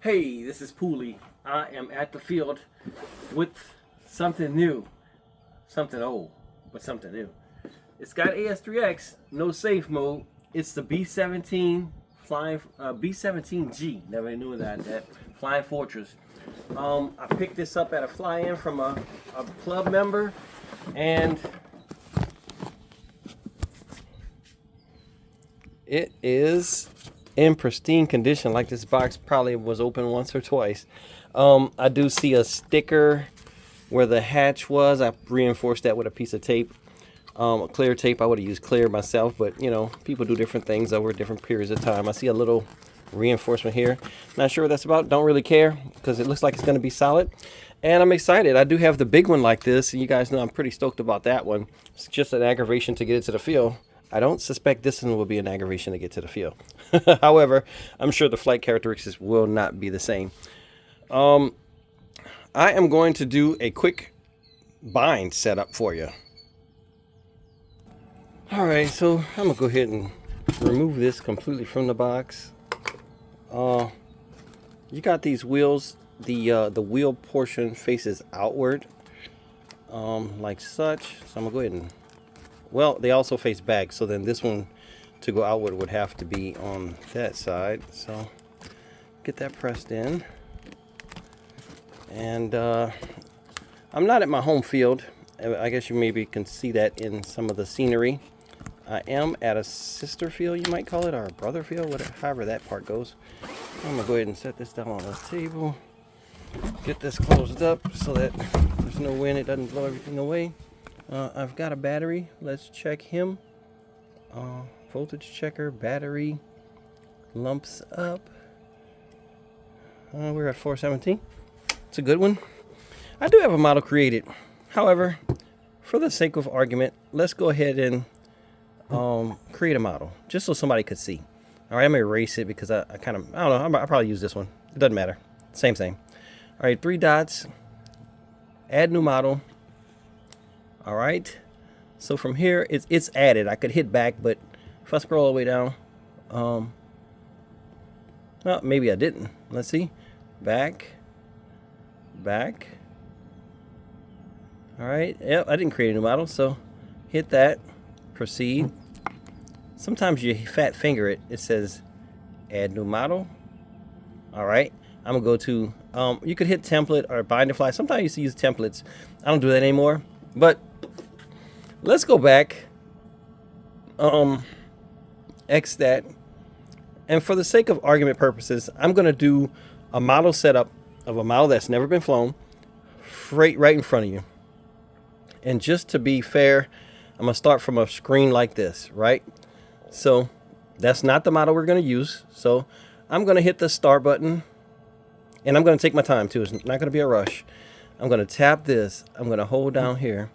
Hey, this is Pooley. I am at the field with something new. Something old, but something new. It's got AS3X, no safe mode. It's the B-17 flying B-17G. Never knew that Flying Fortress. I picked this up at a fly-in from a club member, and it is in pristine condition. Like, this box probably was open once or twice. I do see a sticker where the hatch was. I reinforced that with a piece of tape, clear tape. I would have used clear myself, but you know, people do different things over different periods of time. I see a little reinforcement here. Not sure what that's about. Don't really care because it looks like it's going to be solid, and I'm excited. I do have the big one like this, and you guys know I'm pretty stoked about that one. It's just an aggravation to get it to the field. I don't suspect this one will be an aggravation to get to the field. However, I'm sure the flight characteristics will not be the same. I am going to do a quick bind setup for you. All right, so I'm gonna go ahead and remove this completely from the box. You got these wheels. The wheel portion faces outward, like such. So I'm gonna go ahead and, well, they also face back, so then this one to go outward would have to be on that side. So get that pressed in. And I'm not at my home field. I guess you maybe can see that in some of the scenery. I am at a sister field, you might call it, or a brother field, whatever, however that part goes. I'm gonna go ahead and set this down on the table. Get this closed up so that there's no wind, it doesn't blow everything away. I've got a battery. Let's check him. Voltage checker, battery, lumps up. We're at 417. It's a good one. I do have a model created. However, for the sake of argument, let's go ahead and create a model just so somebody could see. All right, I'm gonna erase it because I don't know. I'll probably use this one. It doesn't matter. Same. All right, 3 dots. Add new model. All right, so from here it's added. I could hit back, but if I scroll all the way down, well, maybe I didn't. Let's see. Back. All right, yep, I didn't create a new model, so hit that, proceed. Sometimes you fat finger it, it says add new model. All right, I'm gonna go to, you could hit template or bind and fly. Sometimes I used to use templates. I don't do that anymore, but let's go back, X that, and for the sake of argument purposes, I'm gonna do a model setup of a model that's never been flown, right in front of you. And just to be fair, I'm gonna start from a screen like this, right? So that's not the model we're gonna use. So I'm gonna hit the start button, and I'm gonna take my time too. It's not gonna be a rush. I'm gonna tap this. I'm gonna hold down here.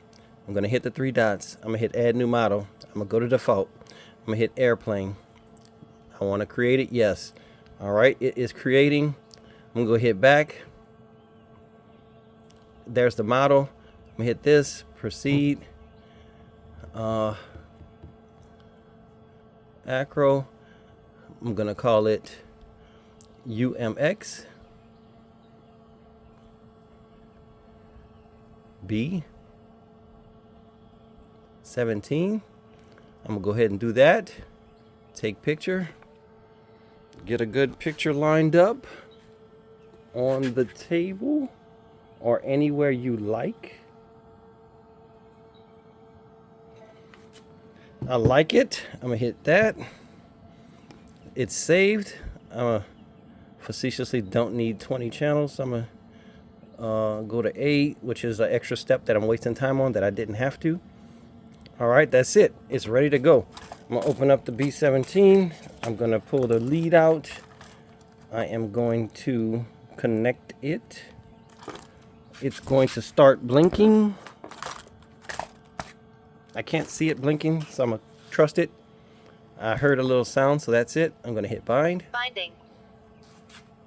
I'm gonna hit the 3 dots. I'm gonna hit add new model. I'm gonna go to default. I'm gonna hit airplane. I wanna create it, yes. All right, it is creating. I'm gonna go hit back. There's the model. I'm gonna hit this, proceed. Acro. I'm gonna call it UMX B-17. I'm gonna go ahead and do that. Take picture. Get a good picture lined up on the table or anywhere you like. I like it. I'm gonna hit that. It's saved. Facetiously don't need 20 channels, so I'm gonna go to 8, which is an extra step that I'm wasting time on that I didn't have to. All right, that's it. It's ready to go. I'm gonna open up the B-17. I'm gonna pull the lead out. I am going to connect it. It's going to start blinking. I can't see it blinking, so I'm gonna trust it. I heard a little sound, so that's it. I'm gonna hit bind. Binding.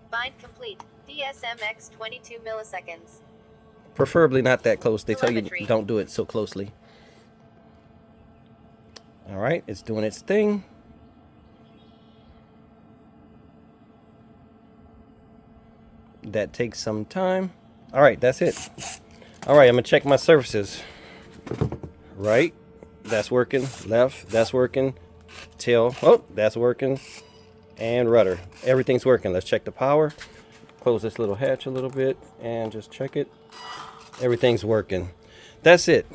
Bind complete. DSMX 22 milliseconds. Preferably not that close. They tell you Telemetry. don't do it so closely. All right, it's doing its thing. that takes some time. All right, that's it. All right, I'm gonna check my surfaces. Right, that's working. Left, that's working. Tail, oh, that's working. And rudder, everything's working. Let's check the power. Close this little hatch a little bit and just check it. Everything's working. That's it.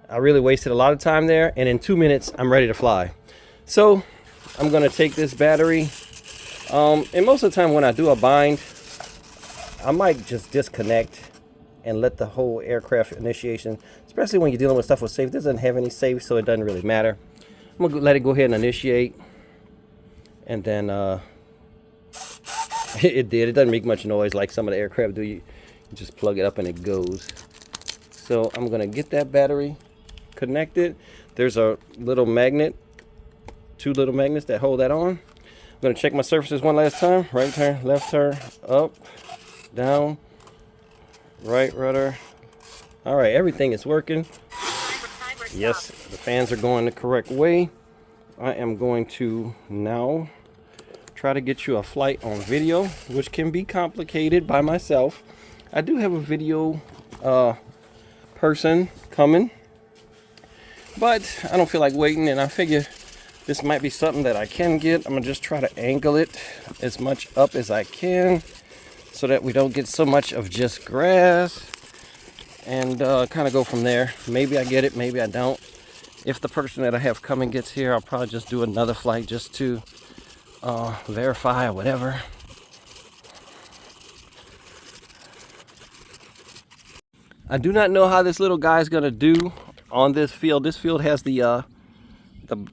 I really wasted a lot of time there, and in 2 minutes I'm ready to fly. So I'm gonna take this battery, and most of the time when I do a bind, I might just disconnect and let the whole aircraft initiation, especially when you're dealing with stuff with safe. This doesn't have any safe, so it doesn't really matter. I'm gonna let it go ahead and initiate, and then it did. It doesn't make much noise like some of the aircraft do. You just plug it up and it goes. So I'm gonna get that battery connected. There's a little magnet, 2 little magnets that hold that on. I'm gonna check my surfaces one last time. Right turn, left turn, up, down, right rudder. All right, everything is working. Yes, the fans are going the correct way. I am going to now try to get you a flight on video, which can be complicated by myself. I do have a video person coming, but I don't feel like waiting, and I figure this might be something that I can get. I'm gonna just try to angle it as much up as I can so that we don't get so much of just grass, and kind of go from there. Maybe I get it, maybe I don't. If the person that I have coming gets here, I'll probably just do another flight just to verify or whatever. I do not know how this little guy is gonna do on this field. This field has the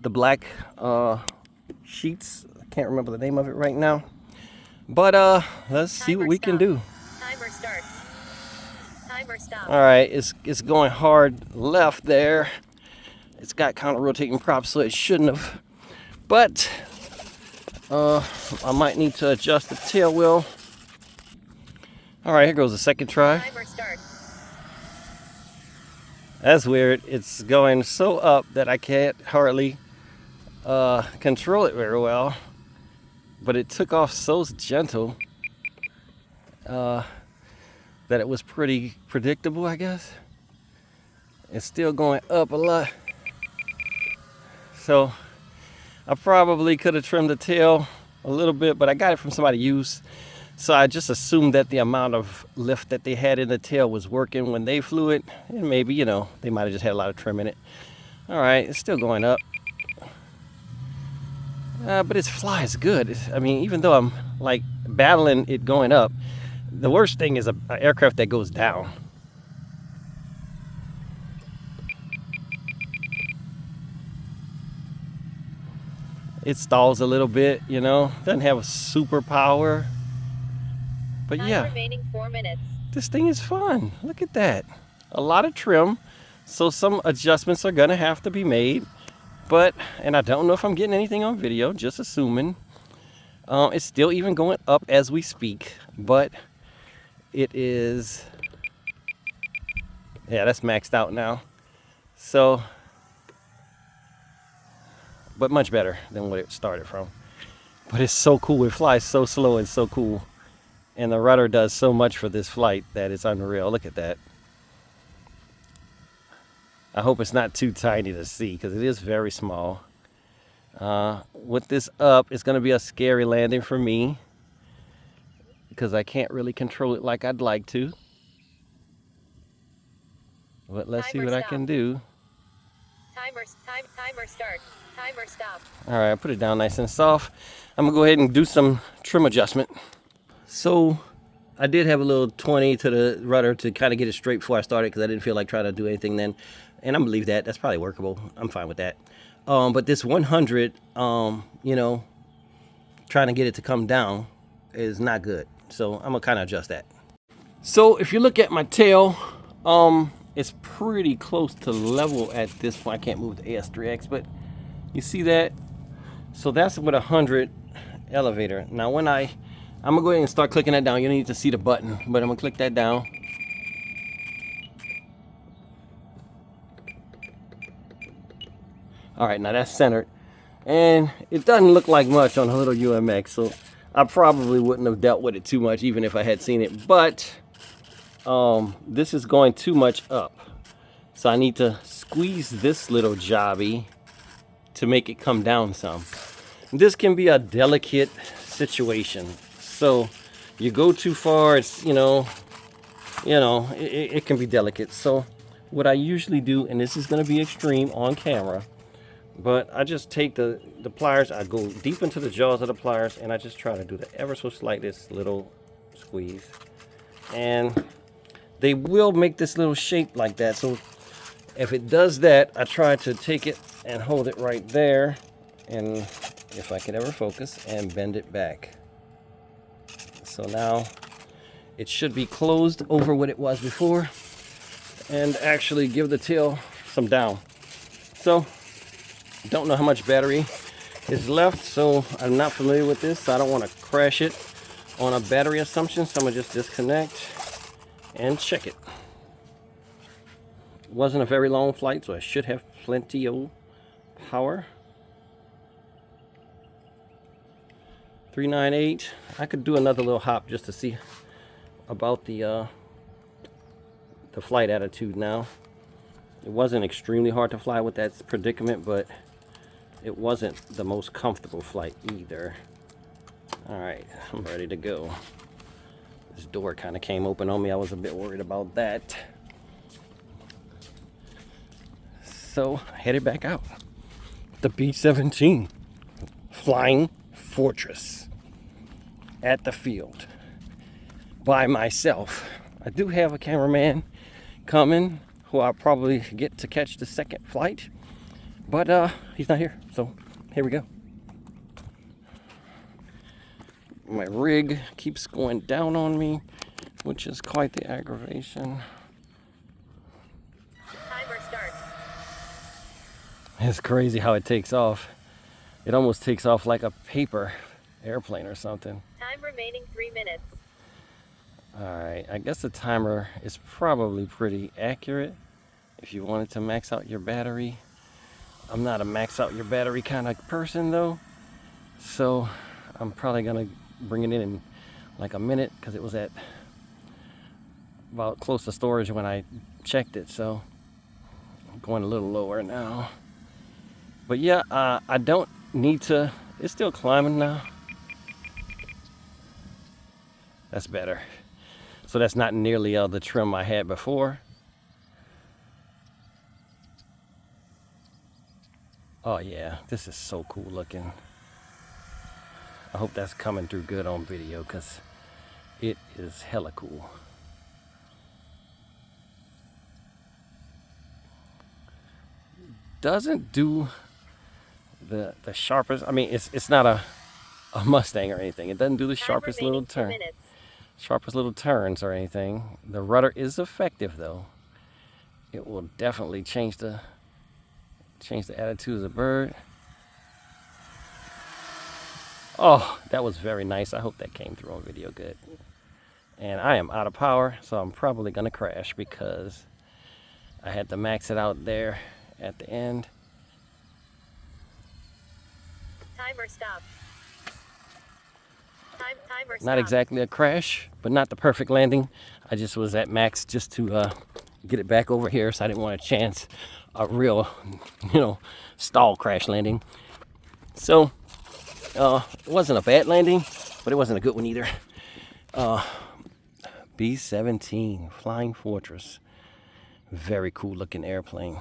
black sheets. I can't remember the name of it right now, but let's see what we can do. Timer start. Timer stop. All right, it's going hard left there. It's got counter rotating props, so it shouldn't have, but I might need to adjust the tail wheel. All right, here goes the second try. Timer start. That's weird. It's going so up that I can't hardly control it very well. But it took off so gentle that it was pretty predictable, I guess. It's still going up a lot. So I probably could have trimmed the tail a little bit, but I got it from somebody used. So I just assumed that the amount of lift that they had in the tail was working when they flew it. And maybe, you know, they might have just had a lot of trim in it. All right, it's still going up. But its flies good. I mean, even though I'm like battling it going up, the worst thing is an aircraft that goes down. It stalls a little bit, you know, doesn't have a super power. But yeah, Remaining 4 minutes. This thing is fun. Look at that. A lot of trim. So some adjustments are gonna have to be made. But, and I don't know if I'm getting anything on video, just assuming. It's still even going up as we speak. But it is, yeah, that's maxed out now. So, but much better than what it started from. But it's so cool. It flies so slow and so cool. And the rudder does so much for this flight that it's unreal. Look at that. I hope it's not too tiny to see because it is very small. With this up, it's going to be a scary landing for me because I can't really control it like I'd like to. But let's see what I can do. Timer start. Timer stop. All right, I put it down nice and soft. I'm going to go ahead and do some trim adjustment. So I did have a little 20 to the rudder to kind of get it straight before I started because I didn't feel like trying to do anything then. And I'm gonna leave that. That's probably workable. I'm fine with that. But this 100, you know, trying to get it to come down is not good. So I'm gonna kind of adjust that. So if you look at my tail, it's pretty close to level at this point. I can't move the AS3X, but you see that? So that's with 100 elevator. Now when I'm gonna go ahead and start clicking that down. You don't need to see the button, but I'm gonna click that down. All right, now that's centered. And it doesn't look like much on a little UMX, so I probably wouldn't have dealt with it too much even if I had seen it, but this is going too much up. So I need to squeeze this little jobby to make it come down some. This can be a delicate situation. So you go too far, it's, it can be delicate. So what I usually do, and this is going to be extreme on camera, but I just take the pliers, I go deep into the jaws of the pliers, and I just try to do the ever so slightest little squeeze. And they will make this little shape like that. So if it does that, I try to take it and hold it right there, and if I could ever focus, and bend it back. So now it should be closed over what it was before and actually give the tail some down. So don't know how much battery is left, so I'm not familiar with this, so I don't want to crash it on a battery assumption, so I'm gonna just disconnect and check it. It wasn't a very long flight, so I should have plenty of power. 398. I could do another little hop just to see about the flight attitude now. It wasn't extremely hard to fly with that predicament, but it wasn't the most comfortable flight either. All right, I'm ready to go. This door kind of came open on me. I was a bit worried about that. So headed back out. The B-17 Flying Fortress at the field by myself. I do have a cameraman coming who I'll probably get to catch the second flight, but he's not here, so here we go. My rig keeps going down on me, which is quite the aggravation. Timer start. It's crazy how it takes off. It almost takes off like a paper airplane or something. Time remaining 3 minutes. Alright, I guess the timer is probably pretty accurate if you wanted to max out your battery. I'm not a max out your battery kind of person though, so I'm probably gonna bring it in like a minute because it was at about close to storage when I checked it, so I'm going a little lower now. But yeah, I don't need to. It's still climbing now. That's better. So that's not nearly the trim I had before. Oh yeah, this is so cool looking. I hope that's coming through good on video because it is hella cool. Doesn't do the sharpest. I mean, it's not a Mustang or anything. It doesn't do the sharpest little turn, sharpest little turns or anything. The rudder is effective though. It will definitely change the attitude of the bird. Oh, that was very nice. I hope that came through on video good. And I am out of power, so I'm probably gonna crash because I had to max it out there at the end. Timer stop. Timer stop. Not exactly a crash, but not the perfect landing. I just was at max just to get it back over here, so I didn't want to chance a real, stall crash landing. So it wasn't a bad landing, but it wasn't a good one either. B-17 Flying Fortress. Very cool looking airplane.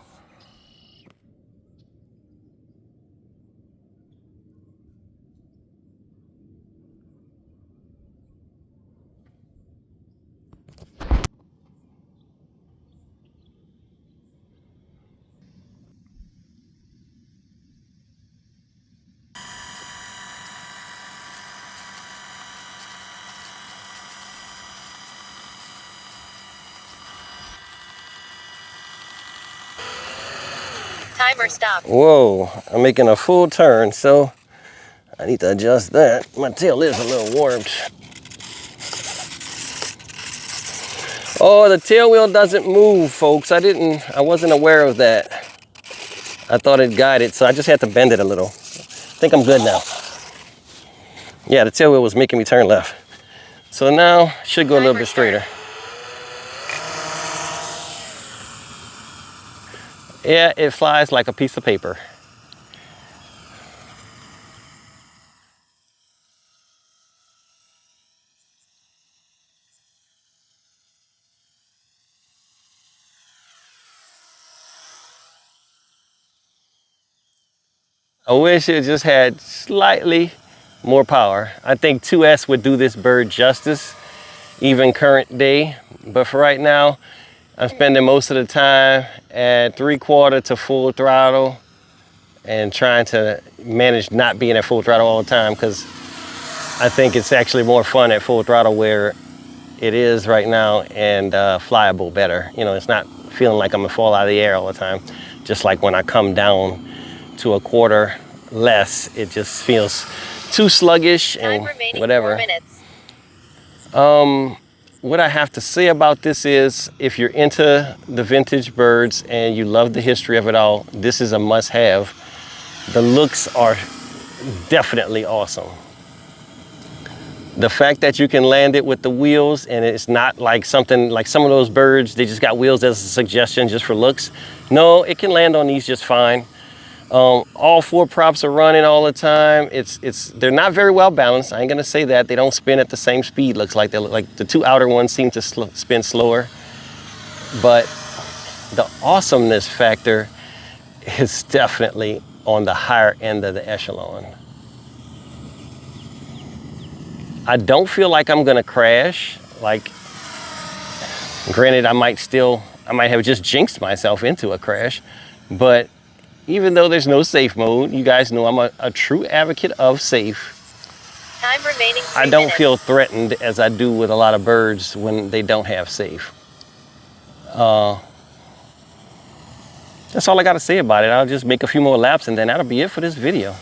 Timer stop. Whoa, I'm making a full turn, so I need to adjust that. My tail is a little warped. Oh, the tail wheel doesn't move, folks. I wasn't aware of that. I thought it guided, so I just had to bend it a little. I think I'm good now. Yeah, the tail wheel was making me turn left. So now should go a little bit straighter. Yeah, it flies like a piece of paper. I wish it just had slightly more power. I think 2S would do this bird justice, even current day. But for right now, I'm spending most of the time at 3/4 to full throttle and trying to manage not being at full throttle all the time, because I think it's actually more fun at full throttle where it is right now, and flyable better. You know, it's not feeling like I'm gonna fall out of the air all the time. Just like when I come down to a quarter less, it just feels too sluggish and whatever. 4 minutes. What I have to say about this is, if you're into the vintage birds and you love the history of it all, this is a must-have. The looks are definitely awesome. The fact that you can land it with the wheels and it's not like something like some of those birds, they just got wheels as a suggestion just for looks. No, it can land on these just fine. All 4 props are running all the time. They're not very well balanced. I ain't gonna say that. They don't spin at the same speed. Looks like the 2 outer ones seem to spin slower. But the awesomeness factor is definitely on the higher end of the echelon. I don't feel like I'm gonna crash. Like, granted, I might have just jinxed myself into a crash, but even though there's no safe mode, you guys know I'm a true advocate of safe. Time remaining 3 I don't minutes. feel threatened as I do with a lot of birds when they don't have safe. That's all I gotta say about it. I'll just make a few more laps and then that'll be it for this video.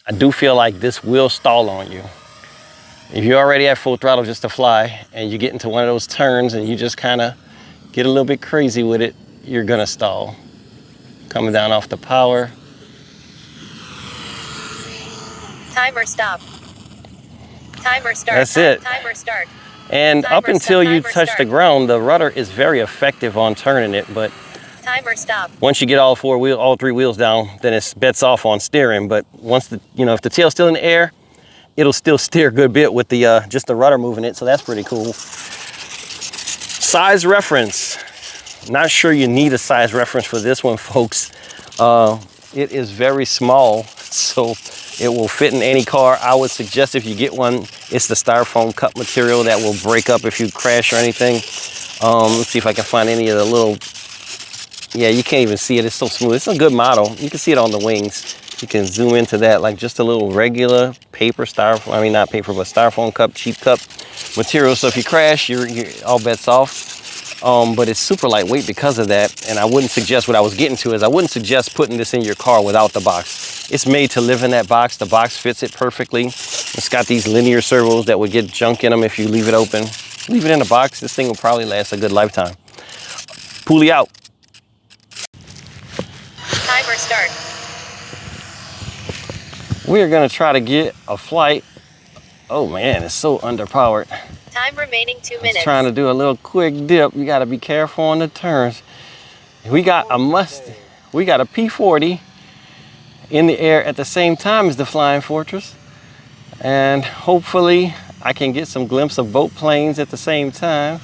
I do feel like this will stall on you. If you're already at full throttle just to fly and you get into one of those turns and you just kind of get a little bit crazy with it, you're gonna stall. Coming down off the power. Timer stop. Timer start. That's it. Timer start. And Timer up until stop, you timer touch the start. ground, the rudder is very effective on turning it, but Timer stop. once you get all 3 wheels down, then it bets off on steering. But once if the tail's still in the air, it'll still steer a good bit with the just the rudder moving it. So that's pretty cool. Size reference. Not sure you need a size reference for this one, folks. It is very small, so it will fit in any car. I would suggest if you get one, it's the styrofoam cup material that will break up if you crash or anything. Let's see if I can find any of the little. Yeah, you can't even see it. It's so smooth. It's a good model. You can see it on the wings. You can zoom into that, like just a little regular paper styrofoam. I mean, not paper, but styrofoam cup, cheap cup material. So if you crash, you're all bets off. But it's super lightweight because of that. And I wouldn't suggest, what I was getting to is, I wouldn't suggest putting this in your car without the box. It's made to live in that box. The box fits it perfectly. It's got these linear servos that would get junk in them if you leave it open. Leave it in the box. This thing will probably last a good lifetime. Pulley out. Timer start. We're gonna try to get a flight. Oh man, it's so underpowered. Time remaining 2 minutes. Trying to do a little quick dip. You gotta be careful on the turns. We got a P-40 in the air at the same time as the Flying Fortress. And hopefully I can get some glimpse of both planes at the same time.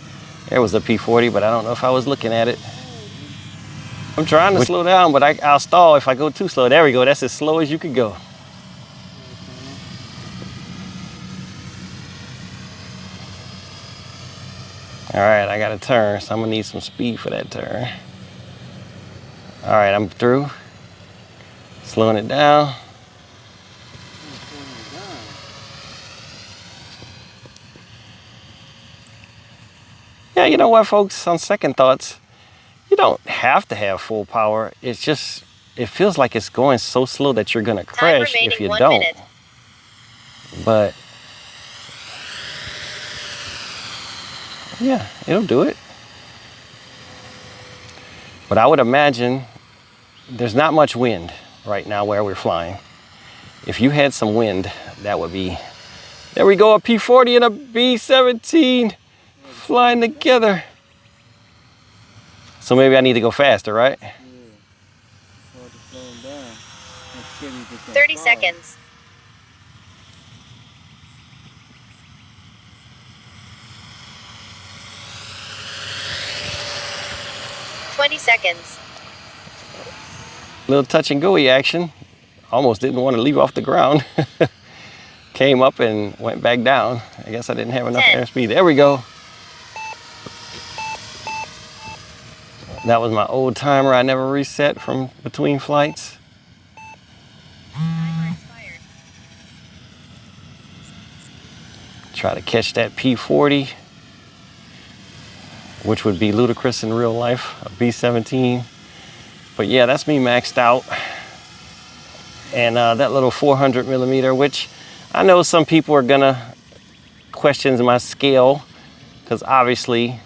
There was a P-40, but I don't know if I was looking at it. I'm trying to slow down, but I'll stall if I go too slow. There we go, that's as slow as you could go. All right, I got a turn, so I'm gonna need some speed for that turn. All right, I'm through. Slowing it down. Yeah, you know what, folks, on second thoughts, you don't have to have full power. It's just, it feels like it's going so slow that you're gonna crash if you don't. 1 minute. But yeah, it'll do it. But I would imagine there's not much wind right now where we're flying. If you had some wind, that would be, there we go, a P-40 and a B-17 flying together. So maybe I need to go faster, right? Yeah. 30 seconds. Seconds. Little touch and go-y action. Almost didn't want to leave off the ground. Came up and went back down. I guess I didn't have enough 10. airspeed. There we go. That was my old timer I never reset from between flights. Try to catch that P-40, which would be ludicrous in real life, a B-17. But yeah, that's me maxed out. And that little 400 millimeter, which I know some people are gonna question my scale, because obviously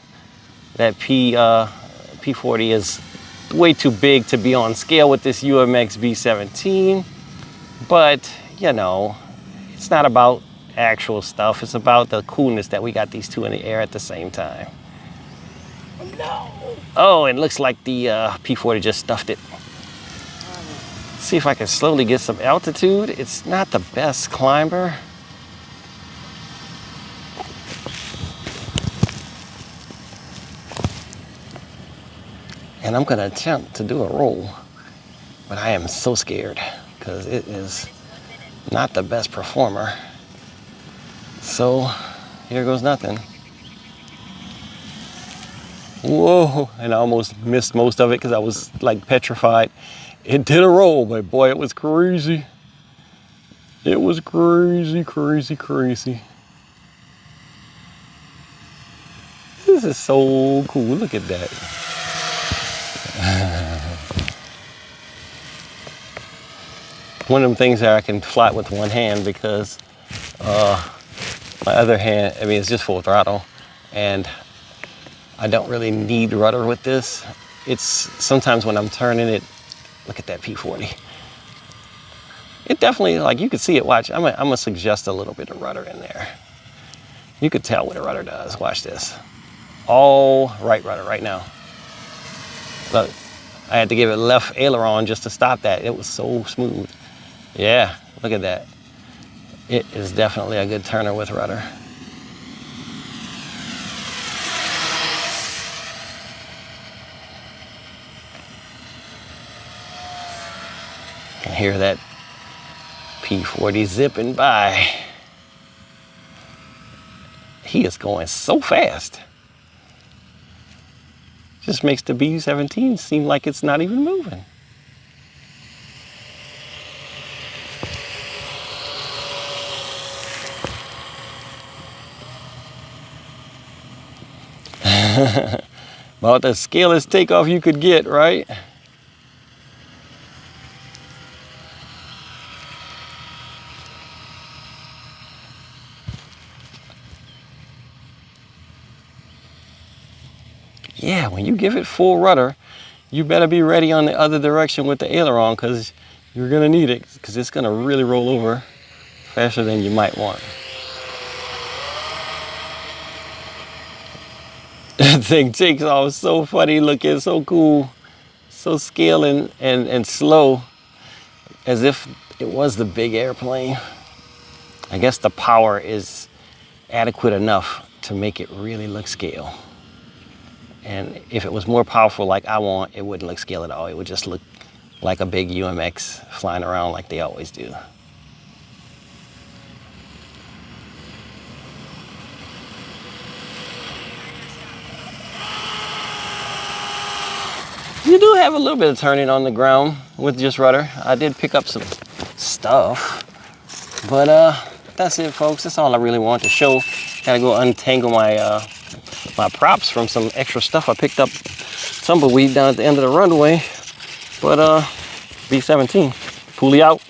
that P-40 is way too big to be on scale with this UMX B-17. But, you know, it's not about actual stuff. It's about the coolness that we got these two in the air at the same time. No. Oh, it looks like the P-40 just stuffed it. See if I can slowly get some altitude. It's not the best climber. And I'm gonna attempt to do a roll, but I am so scared because it is not the best performer. So here goes nothing. Whoa, and I almost missed most of it because I was like petrified. It did a roll, but boy, it was crazy. It was crazy, crazy, crazy. This is so cool, look at that. One of them things that I can fly with one hand because my other hand, I mean, it's just full throttle, and I don't really need rudder with this. It's sometimes when I'm turning it, look at that P-40. It definitely, like you can see it, watch, I'm gonna suggest a little bit of rudder in there. You could tell what a rudder does, watch this. All right rudder right now. Look, I had to give it left aileron just to stop that. It was so smooth. Yeah, look at that. It is definitely a good turner with rudder. You can hear that P-40 zipping by. He is going so fast. Just makes the B-17 seem like it's not even moving. About the scaleless takeoff you could get, right? Yeah, when you give it full rudder, you better be ready on the other direction with the aileron, because you're gonna need it, because it's gonna really roll over faster than you might want. That thing takes off so funny looking, so cool, so scaling and slow, as if it was the big airplane. I guess the power is adequate enough to make it really look scale. And if it was more powerful like I want, it wouldn't look scale at all. It would just look like a big UMX flying around like they always do. You do have a little bit of turning on the ground with just rudder. I did pick up some stuff, but that's it, folks. That's all I really want to show. Gotta go untangle my my props from some extra stuff I picked up tumbleweed down at the end of the runway. But B-17, Pulley out.